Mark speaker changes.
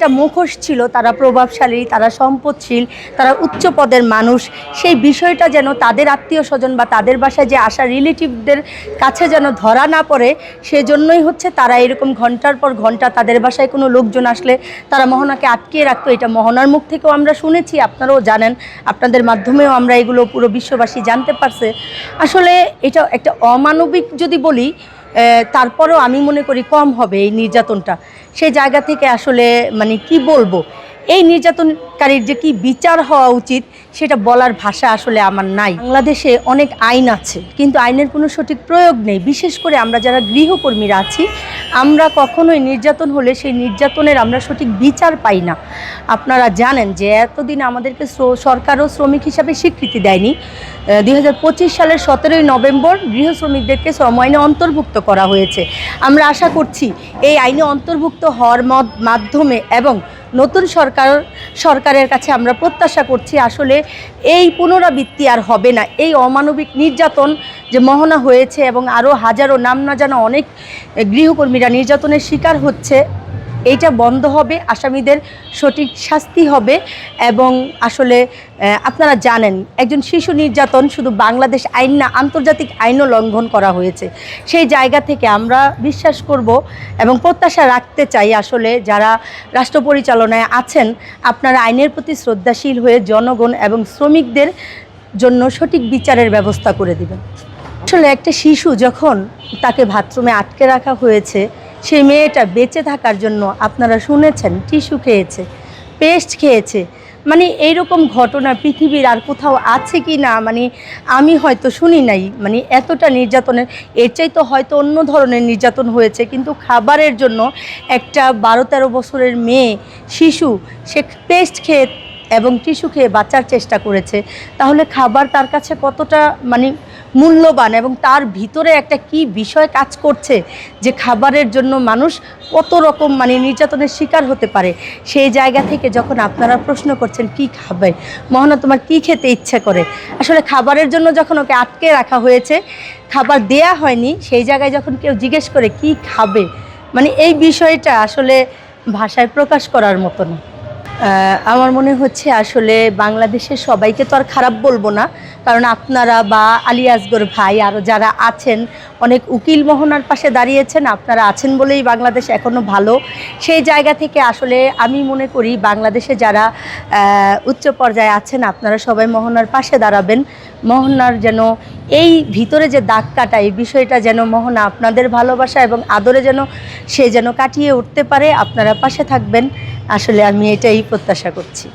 Speaker 1: একটা মুখোশ ছিল, তারা প্রভাবশালী, তারা সম্পদশীল, তারা উচ্চ পদের মানুষ, সেই বিষয়টা যেন তাদের আত্মীয় স্বজন বা তাদের বাসায় যে আসা রিলেটিভদের কাছে যেন ধরা না পড়ে, সেজন্যই হচ্ছে তারা এরকম ঘন্টার পর ঘন্টা তাদের বাসায় কোনো লোকজন আসলে তারা মোহনাকে আটকিয়ে রাখতো। এটা মোহনার মুখ থেকেও আমরা শুনেছি, আপনারাও জানেন, আপনাদের মাধ্যমেও আমরা এগুলো পুরো বিশ্ববাসী জানতে পারছে। আসলে এটা একটা অমানবিক যদি বলি, তারপরেও আমি মনে করি কম হবে এই নির্যাতনটা। সেই জায়গা থেকে আসলে মানে কি বলবো, এই নির্যাতনকারীর যে কি বিচার হওয়া উচিত সেটা বলার ভাষা আসলে আমার নাই। বাংলাদেশে অনেক আইন আছে, কিন্তু আইনের কোনো সঠিক প্রয়োগ নেই। বিশেষ করে আমরা যারা গৃহকর্মীরা আছি, আমরা কখনোই নির্যাতন হলে সেই নির্যাতনের আমরা সঠিক বিচার পাই না। আপনারা জানেন যে এতদিন আমাদেরকে সরকারও শ্রমিক হিসাবে স্বীকৃতি দেয়নি। 2025 সালের 17ই নভেম্বর গৃহ শ্রমিকদেরকে শ্রম আইনে অন্তর্ভুক্ত করা হয়েছে। আমরা আশা করছি এই আইনে অন্তর্ভুক্ত হওয়ার মাধ্যমে এবং নতুন সরকারের কাছে আমরা প্রত্যাশা করছি আসলে এই পুনরাবৃত্তি আর হবে না। এই অমানবিক নির্যাতন যে মোহনা হয়েছে এবং আরও হাজারো নাম না জানা অনেক গৃহকর্মীরা নির্যাতনের শিকার হচ্ছে, এইটা বন্ধ হবে, আসামিদের সঠিক শাস্তি হবে। এবং আসলে আপনারা জানেন, একজন শিশু নির্যাতন শুধু বাংলাদেশ আইন না, আন্তর্জাতিক আইনও লঙ্ঘন করা হয়েছে। সেই জায়গা থেকে আমরা বিশ্বাস করব এবং প্রত্যাশা রাখতে চাই আসলে যারা রাষ্ট্র পরিচালনায় আছেন, আপনারা আইনের প্রতি শ্রদ্ধাশীল হয়ে জনগণ এবং শ্রমিকদের জন্য সঠিক বিচারের ব্যবস্থা করে দেবেন। আসলে একটা শিশু যখন তাকে বাথরুমে আটকে রাখা হয়েছে, সেই মেয়েটা বেঁচে থাকার জন্য আপনারা শুনেছেন টিস্যু খেয়েছে, পেস্ট খেয়েছে। মানে এইরকম ঘটনা পৃথিবীর আর কোথাও আছে কি না, মানে আমি হয়তো শুনি নাই। মানে এতটা নির্যাতনের, এর চাইতে হয়তো অন্য ধরনের নির্যাতন হয়েছে, কিন্তু খাবারের জন্য একটা 12-13 বছরের মেয়ে শিশু, সে পেস্ট খেয়ে এবং টিস্যু খেয়ে বাঁচার চেষ্টা করেছে। তাহলে খাবার তার কাছে কতটা মানে মূল্যবান এবং তার ভিতরে একটা কি বিষয় কাজ করছে যে খাবারের জন্য মানুষ কত রকম মানে নির্যাতনের শিকার হতে পারে। সেই জায়গা থেকে যখন আপনারা প্রশ্ন করছেন কি খাবে মোহনা, তোমার কি খেতে ইচ্ছে করে, আসলে খাবারের জন্য যখন ওকে আটকে রাখা হয়েছে, খাবার দেয়া হয়নি, সেই জায়গায় যখন কেউ জিজ্ঞেস করে কি খাবে, মানে এই বিষয়টা আসলে ভাষায় প্রকাশ করার মতো না। আমার মনে হচ্ছে আসলে বাংলাদেশের সবাইকে তো আর খারাপ বলবো না, কারণ আপনারা বা আলী আসগর ভাই আরও যারা আছেন, অনেক উকিল মোহনার পাশে দাঁড়িয়েছেন, আপনারা আছেন বলেই বাংলাদেশ এখনও ভালো। সেই জায়গা থেকে আসলে আমি মনে করি বাংলাদেশে যারা উচ্চ পর্যায়ে আছেন, আপনারা সবাই মোহনার পাশে দাঁড়াবেন। মোহনার যেন এই ভিতরে যে দাগ কাটা, এই বিষয়টা যেন মোহনা আপনাদের ভালোবাসা এবং আদরে যেন কাটিয়ে উঠতে পারে, আপনারা পাশে থাকবেন। আসলে আমি এটাই প্রত্যাশা করছি।